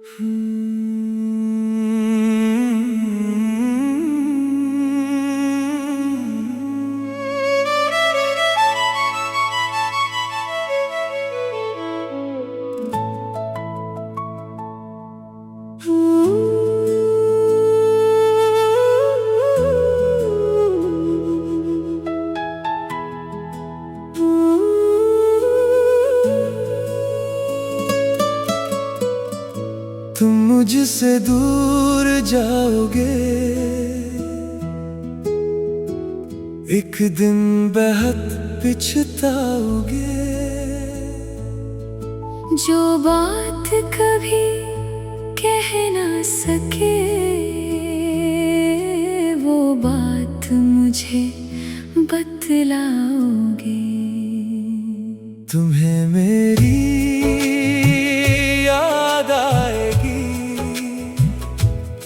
तुम मुझसे दूर जाओगे, एक दिन बहुत पछताओगे। जो बात कभी कह ना सके, वो बात मुझे बतलाओगे। तुम्हें मेरी याद आएगी,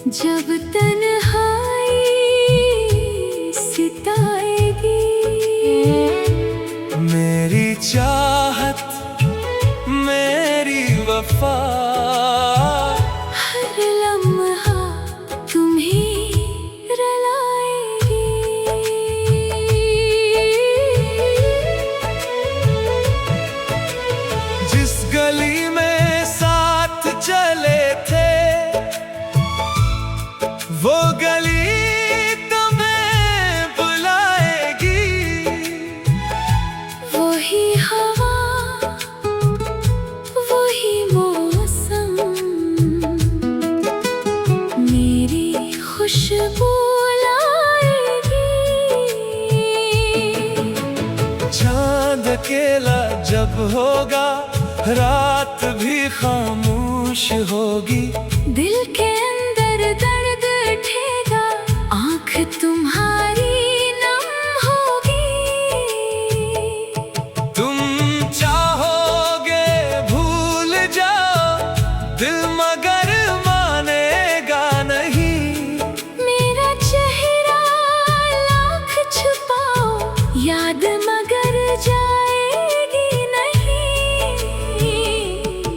जब तन्हाई सिताएगी। मेरी चाहत, मेरी वफा, हर लम्हा तुम्हें रुलाएगी। जिस गली में साथ चले थे, वो गली तुम्हें बुलाएगी। वही हवा, वही मौसम, मेरी खुशबू लाएगी। चांद अकेला जब होगा, रात भी खामोश होगी। दिल के अंदर दर्द उठेगा, आँख तुम्हारी नम होगी। तुम चाहोगे भूल जाओ दिल, मगर मानेगा नहीं। मेरा चेहरा लाख छुपाओ, याद मगर जाएगी नहीं।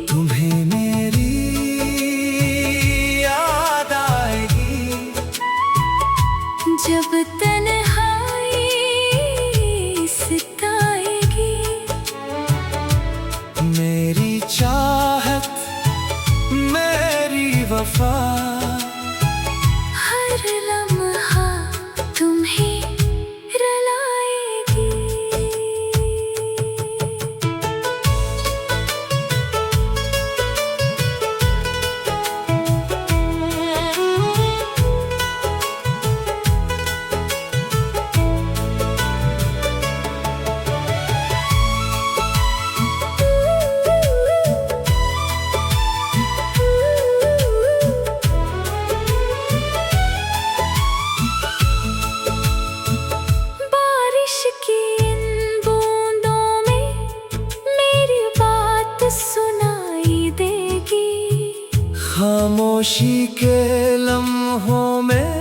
तुम्हें मेरी याद आएगी, जब तन्हाई सिताएगी। मेरी चाहत, मेरी वफा, हर लम्हा तुम्हें रुलाएगी। बारिश की इन बूंदों में मेरी बात सुनाई देगी। खामोशी के लम्हों में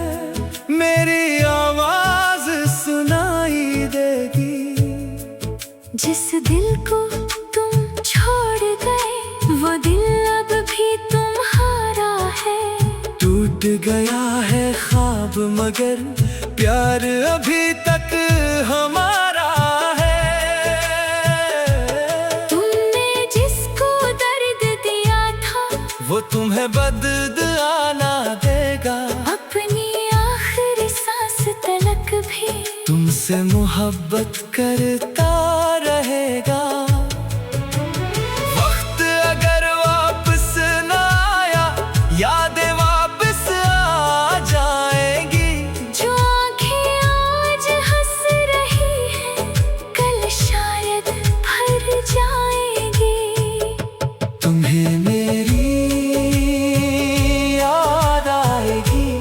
मेरी आवाज सुनाई देगी। जिस दिल को तुम छोड़ गए, वो दिल अब भी तुम्हारा है। टूट गया है ख्वाब, मगर प्यार अभी तक हमारा है। तुमने जिसको दर्द दिया था, वो तुम्हें बददुआ ना देगा। अपनी आखिरी सांस तलक भी तुमसे मोहब्बत करता रहेगा। वक्त अगर वापस ना आया, यादें वापस आ जाएंगी। जो आँखें आज हंस रही हैं, कल शायद भर जाएंगी। तुम्हें मेरी याद आएगी,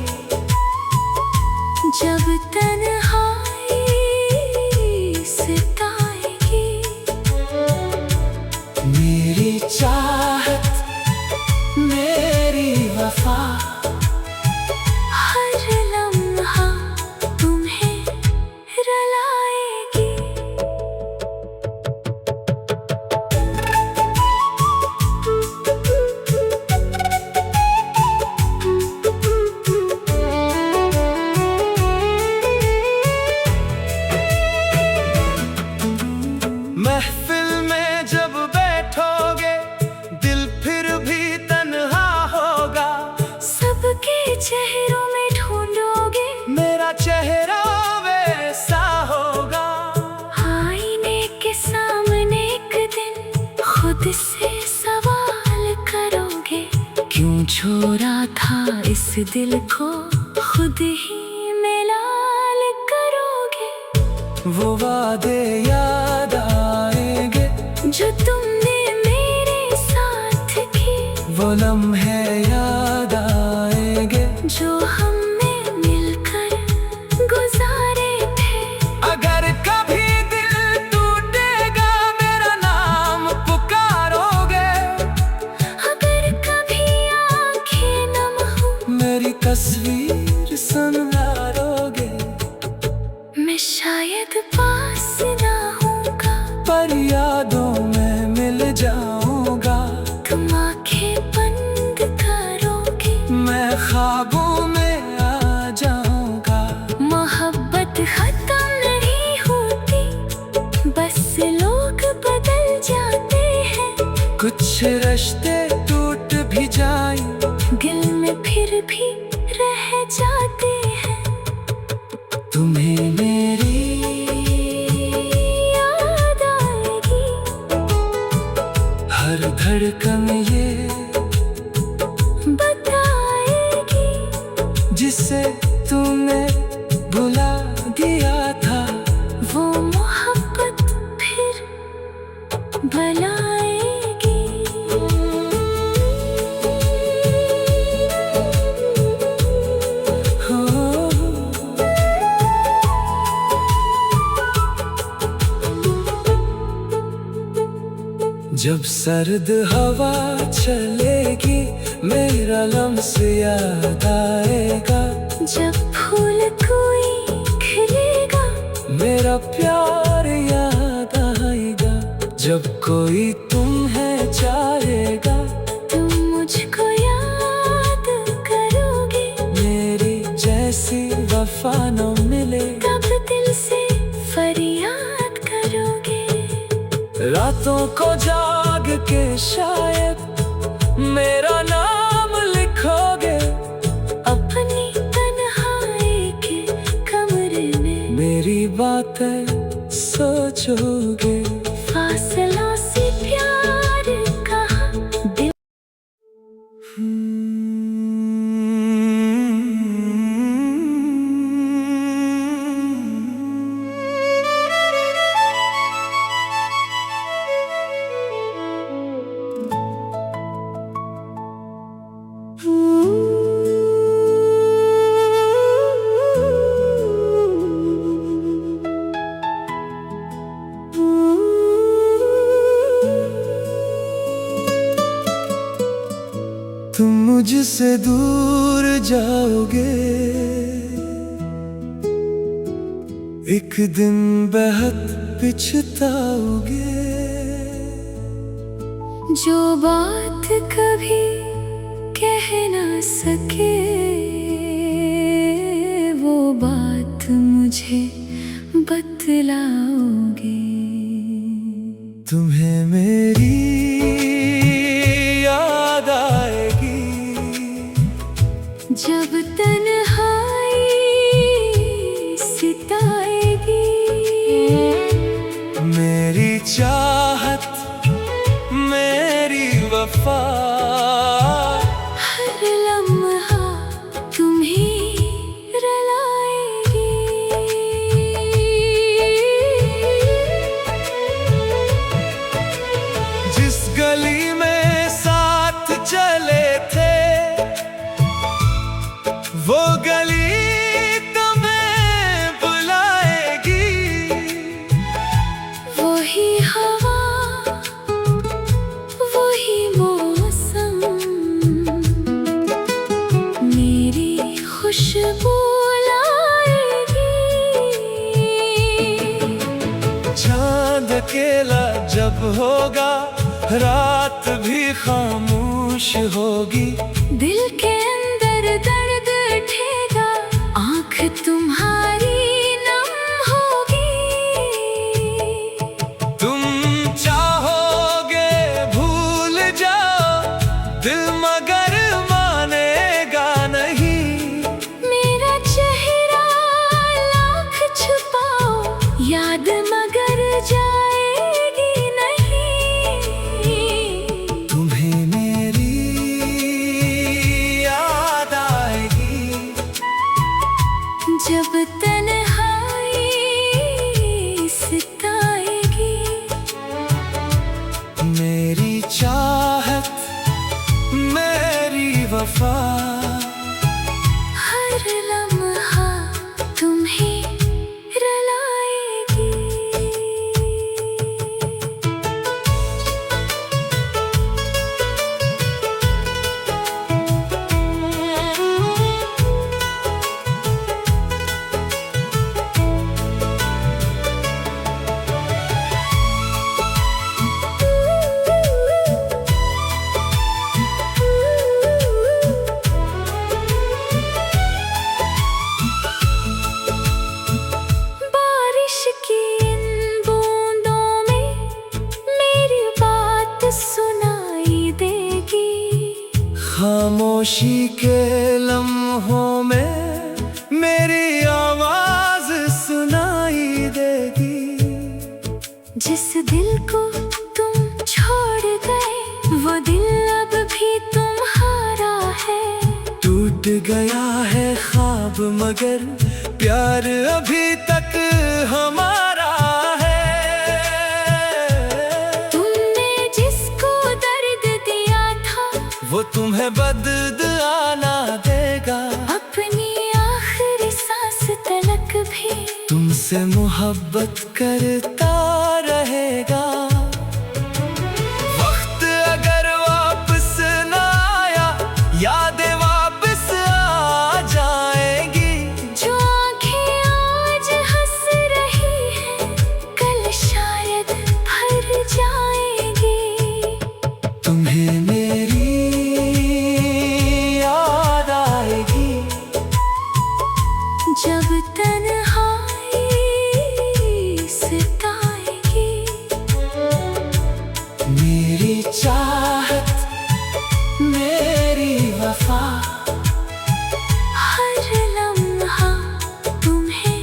जब तन्हाई सिताएगी। मेरी चाहत, मेरी वफा, हर लम्हा तुम्हें रुलाएगी। क्यों छोड़ा था इस दिल को खुद ही मिलाल करोगे। वो वादे याद आएंगे जो तुमने मेरे साथ किए, वो लम्हे याद आएंगे जो हमने मिलकर गुजारे थे। अगर कभी दिल टूटेगा मेरा नाम पुकारोगे, अगर कभी आंखें नम हो मेरी तस्वीर संवारोगे। मैं शायद पास ना होऊंगा, पर यादों में मिल जाऊंगा। तुम आंखें बंद करोगे, मैं ख्वाबों में आ जाऊंगा। मोहब्बत खत्म नहीं होती, बस लोग बदल जाते हैं। कुछ रिश्ते टूट भी जाएं, दिल में फिर भी रह जाते हैं। तुम्हें मेरी याद आएगी, हर धड़कन ये बताएगी, जिसे तूने भुला दिया था। वो मोहब्बत फिर बुलाएगी। हो जब सर्द हवा चलेगी मेरा लम्स याद आएगा। जब फूल कोई खिलेगा, मेरा प्यार याद आएगा। जब कोई तुम्हें चाहेगा, तुम मुझको याद करोगे। मेरी जैसी वफा न मिले, तब दिल से फरियाद करोगे। रातों को जाग के शायद मेरा नाम लिखोगे। अपनी तन्हाई के कमरे में मेरी बातें सोचोगे। फासलों से प्यार कहा दिल। तुम मुझसे दूर जाओगे, एक दिन बेहद पछताओगे। जो बात कभी कह ना सके, वो बात मुझे बतलाओगे। तुम्हें मेरी याद आएगी, जब तन्हाई सिताएगी। मेरी चाहत मेरी वफा, हर लम्हा तुम्हें रुलाएगी। जिस गली में साथ चले थे, वो गली तुम्हें बुलाएगी। वही हवा, वही मौसम, मेरी खुशबू लाएगी। चांद अकेला जब होगा, रात भी खामोश होगी। दिल के अंदर दर्द उठेगा, आँख तुम्हारी नम होगी। तुम चाहोगे भूल जाओ दिल, मगर मानेगा नहीं। मेरा चेहरा लाख छुपाओ, याद मगर जाएगी नहीं। तुम्हें मेरी मेरी वफा। हर लम्हा तुम्हें रुलाएगी। बारिश की इन बूंदों में मेरी बात सुनाई देगी। खामोशी के लम्हों में मेरी आवाज सुनाई देगी। जिस दिल को तुम छोड़ गए वो दिल अब भी तुम्हारा है। टूट गया है ख्वाब मगर प्यार अभी तक हमारा है। तुमने जिसको दर्द दिया था वो तुम्हें बददुआना देगा। अपनी आखिरी सांस तलक भी तुमसे मोहब्बत करता रहेगा। वक्त अगर वापस न आया यादें वापस आ जाएंगी। जो आंखें आज हंस रही हैं कल शायद भर जाएंगी। तुम्हें मेरी याद आएगी जब तन्हाई सताएगी। मेरी चाहत मेरी वफा। हर लम्हा तुम्हें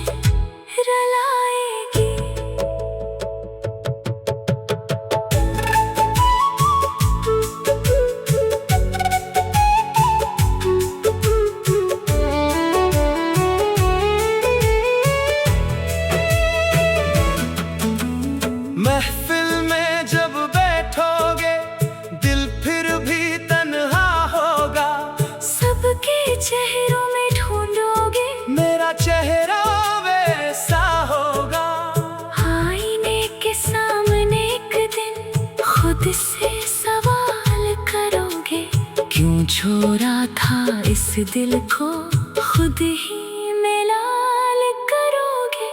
रुलाएगी। महफिल में जब बैठोगे दिल फिर भी तन्हा होगा। सबके चेहरों में ढूंढोगे मेरा चेहरा वैसा होगा। आईने के सामने एक दिन खुद से सवाल करोगे। क्यों छोड़ा था इस दिल को खुद ही मिलाल करोगे।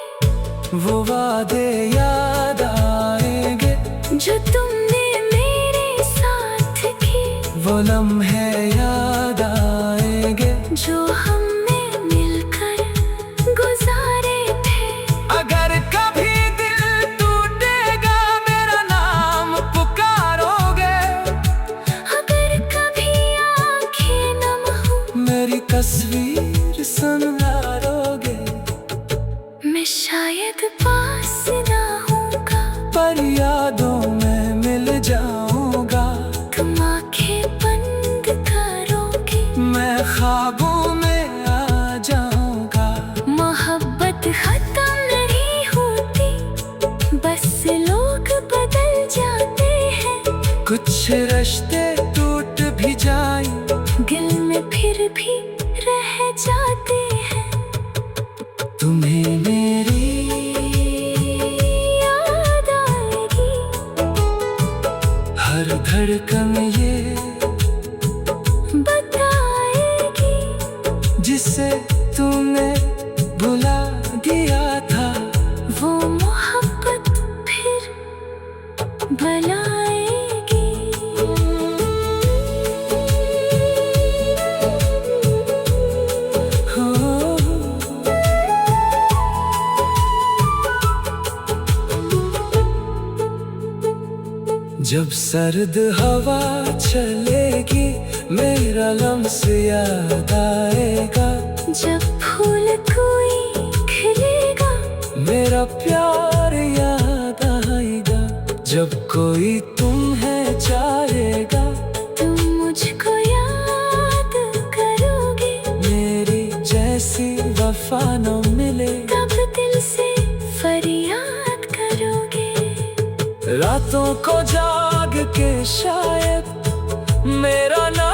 वो वादे याद आएंगे जो तुमने मेरे साथ किए। वो लम्हे याद आएंगे जो हमने मिलकर गुजारे थे। अगर कभी दिल टूटेगा मेरा नाम पुकारोगे। अगर कभी आंखें नम हो मेरी तस्वीर संवारोगे। मैं शायद पास ना होऊंगा पर यादों में मिल जाऊंगा। तुम आंखें बंद करोगे मैं ख्वाबों में आ जाऊंगा। मोहब्बत खत्म नहीं होती बस लोग बदल जाते हैं। कुछ रिश्ते टूट भी जाएं दिल में फिर भी रह जाते हैं। तुम्हें मेरी याद आएगी। हर धड़कन ये बताएगी जिसे तूने भुला दिया था। वो मोहब्बत फिर बुलाएगी। हो जब सर्द हवा चलेगी मेरा लम्स याद आएगा। जब फूल कोई खिलेगा मेरा प्यार याद आएगा। जब कोई तुम्हें चाहेगा तुम मुझको याद करोगे। मेरी जैसी वफा न मिले तब दिल से फरियाद करोगे। रातों को जाग के शायद मेरा नाम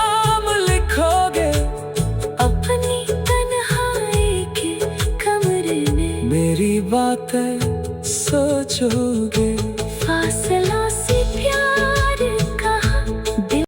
बचोगे। फासलों से प्यार कहा दिल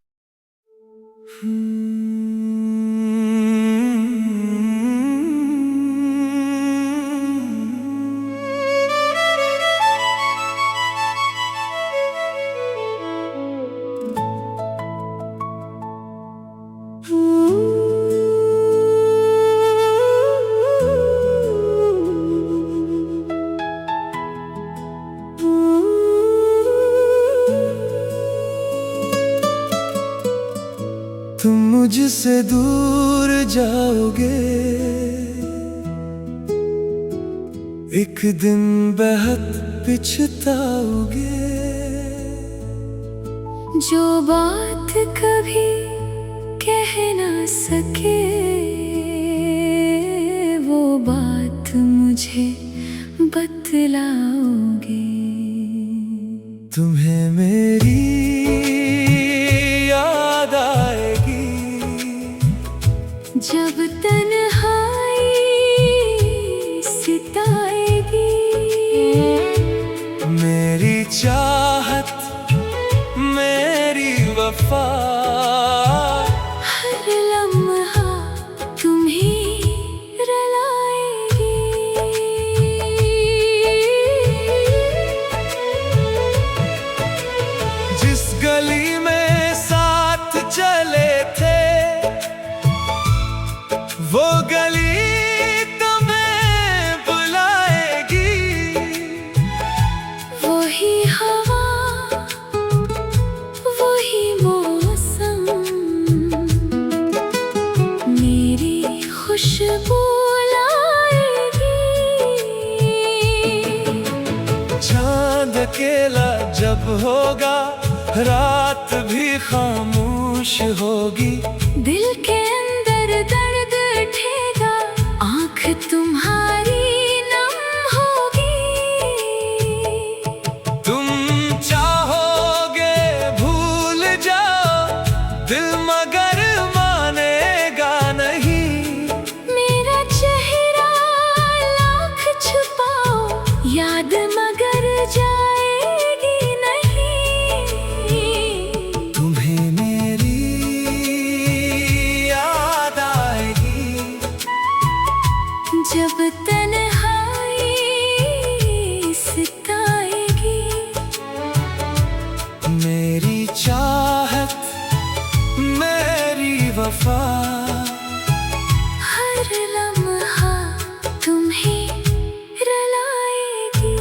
तुम मुझसे दूर जाओगे, एक दिन बेहद पछताओगे। जो बात कभी कह ना सके वो बात मुझे बतलाओगे। तुम्हें मेरी याद आएगी जब तन्हाई सिताएगी। मेरी चाहत मेरी वफा हर लम्हा तुम्हें रुलाएगी। जिस गली में साथ चले थे वो गली तुम्हें बुलाएगी। वही हवा वही मौसम मेरी खुशबू लाएगी। चांद अकेला जब होगा रात भी खामोश होगी। दिल के अंदर दर्द उठेगा आँख तुम्हारी नम होगी। तुम चाहोगे भूल जाओ दिल मगर मानेगा नहीं। मेरा चेहरा लाख छुपाओ याद मगर जाएगी नहीं। तुम्हें मेरी याद आएगी जब तन्हाई सिताएगी। मेरी चाहत मेरी वफा हर लम्हा तुम्हें रुलाएगी।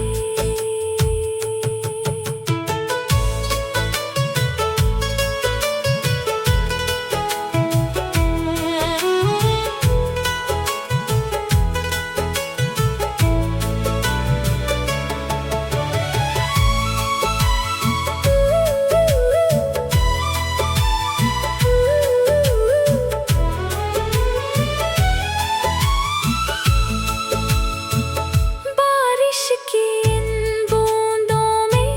बारिश की इन बूंदों में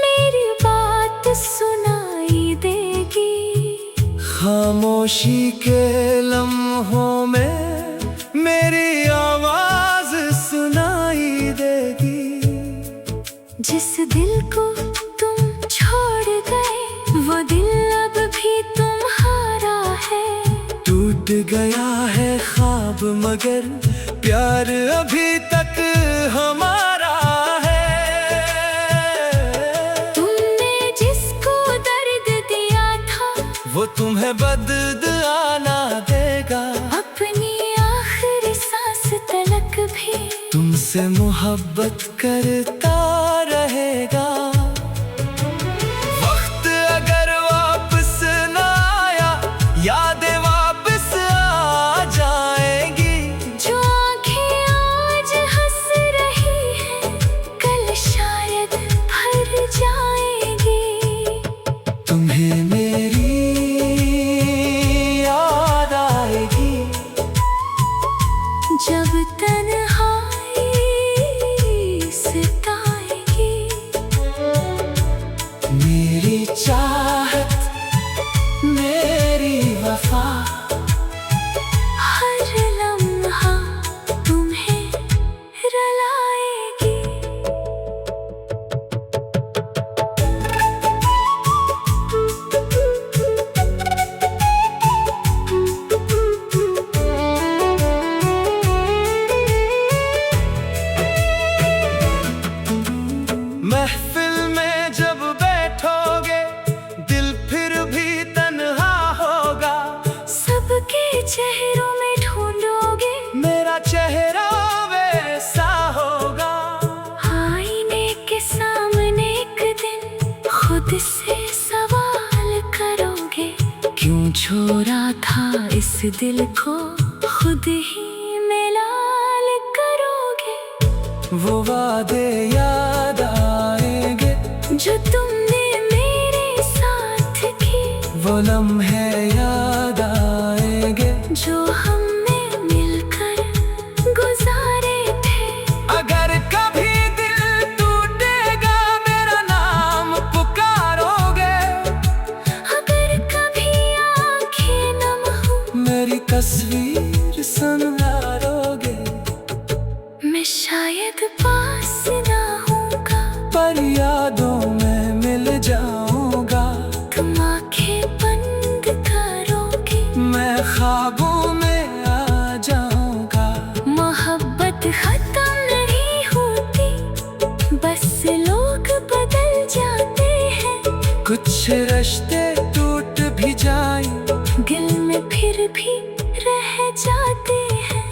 मेरी बात सुनाई देगी। खामोशी के लम्हों में मेरी आवाज सुनाई देगी। जिस दिल को तुम छोड़ गए वो दिल अब भी तुम्हारा है। टूट गया है ख्वाब मगर प्यार अभी तक हमारा है। तुमने जिसको दर्द दिया था वो तुम्हें बददुआ ना देगा। अपनी आखिरी सांस तलक भी तुमसे मोहब्बत करता रहेगा। वक्त अगर वापस ना आया यादें वापस आ जाएंगी। जो आंखें आज हंस रही हैं कल शायद भर जाएगी। तुम्हें मेरी याद आएगी जब तन्हाई सिताएगी। मेरी चाहत मेरी वफा हर लम्हा तुम्हें रुलाएगी। झोरा था इस दिल को खुद ही मिलाल करोगे। वो वादे याद आएंगे जो तुमने मेरे साथ किए, वो लम्हे याद आएंगे जो हमने मिलकर गुजारे थे। अगर कभी दिल टूटेगा मेरा नाम पुकारोगे, अगर कभी आंखें नम हो मेरी तस्वीर संवारोगे। मैं शायद पास ना होऊंगा, पर यादों में मिल जाऊंगा। तुम आंखें बंद करोगे, मैं ख्वाबों में आ जाऊंगा। मोहब्बत खत्म नहीं होती, बस लोग बदल जाते हैं। कुछ रिश्ते टूट भी जाएं, दिल में फिर भी रह जाते हैं।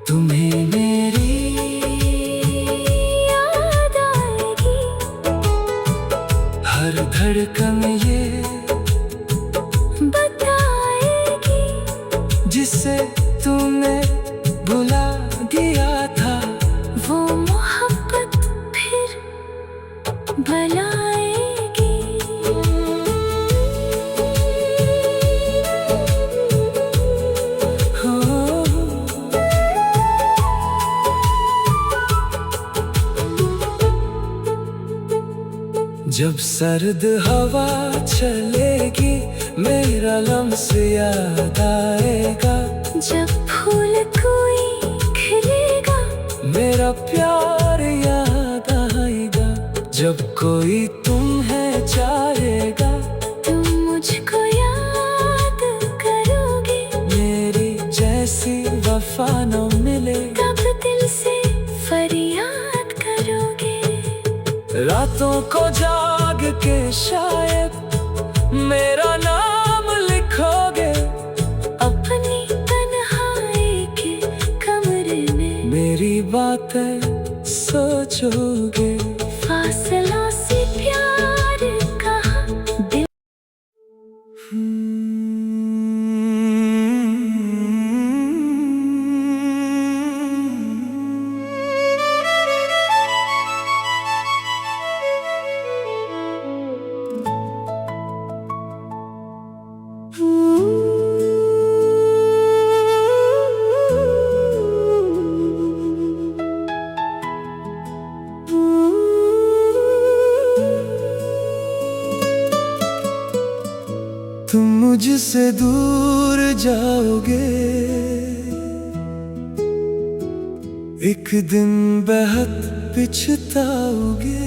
तुम्हें मेरी याद आएगी, हर धड़कन ये बताएगी, जिसे तूने भुला दिया था। वो मोहब्बत फिर बुलाएगी। हो जब सर्द हवा चलेगी मेरा लम्स याद आएगा। जब फूल कोई खिलेगा, मेरा प्यार याद आएगा। जब कोई तुम्हें चाहेगा, तुम मुझको याद करोगे। मेरी जैसी वफा न मिले, तब दिल से फरियाद करोगे। रातों को जाग के शायद मेरा नाम लिखोगे। अपनी तन्हाई के कमरे में मेरी बातें सोचोगे। फासला से प्यार कहा दिल। तुम मुझसे दूर जाओगे, एक दिन बेहद पछताओगे।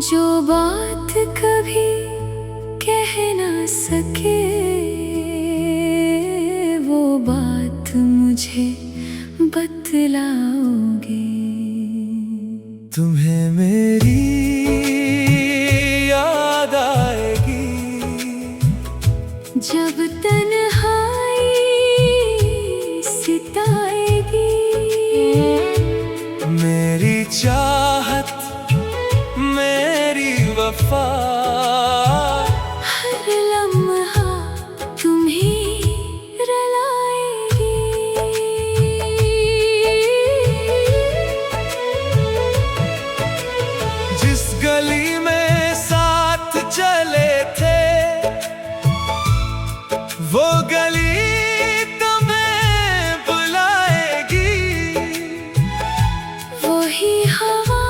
जो बात कभी कह ना सके, वो बात मुझे बतलाओगे। तुम्हें मेरी याद आएगी, जब तन्हाई सिताएगी। मेरी चाहत मेरी वफा, हर लम्हा तुम्हें रुलाएगी। जिस गली में साथ चले थे, वो गली तुम्हें बुलाएगी। वही हवा,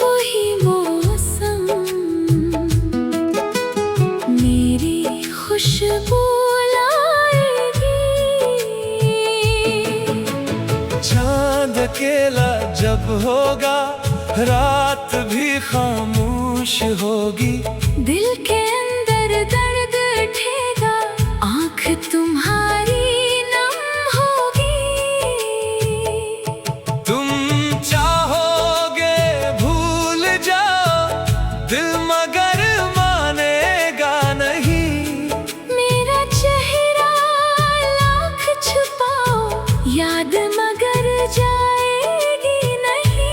वही मौसम, मेरी खुशबू लाएगी। चांद अकेला जब होगा, रात भी खामोश होगी। दिल के अंदर दर्द उठेगा, आँख तुम्हारी नम होगी। तुम चाहोगे भूल जाओ दिल, मगर मानेगा नहीं। मेरा चेहरा लाख छुपाओ, याद मगर जाएगी नहीं।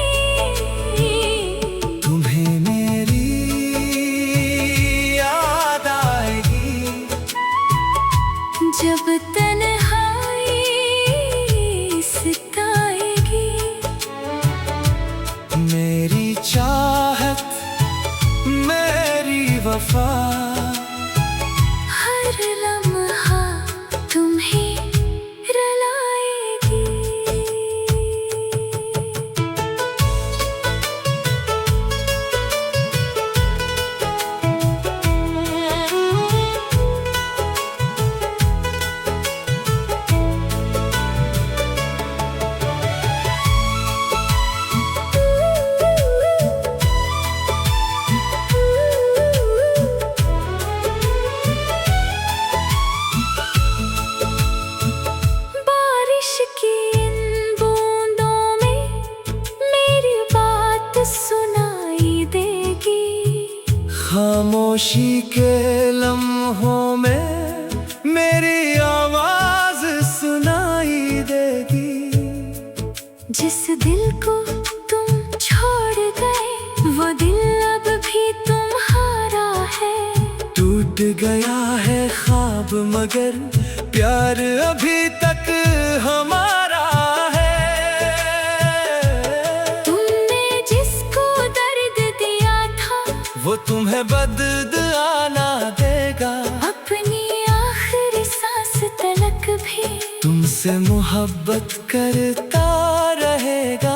तुम्हें मेरी वफा। हर लम्हा तुम्हें रुलाएगी। बारिश की इन बूंदों में मेरी बात सुनाई देगी। खामोशी के लम्हों में मेरी आवाज सुनाई देगी। जिस दिल को तुम छोड़ गए वो दिल अब भी तुम्हारा है। टूट गया है ख्वाब मगर प्यार अभी तक हमारा है। तुमने जिसको दर्द दिया था वो तुम्हें बददुआ देगा। अपनी आखिरी सांस तलक भी तुमसे मोहब्बत करता रहेगा।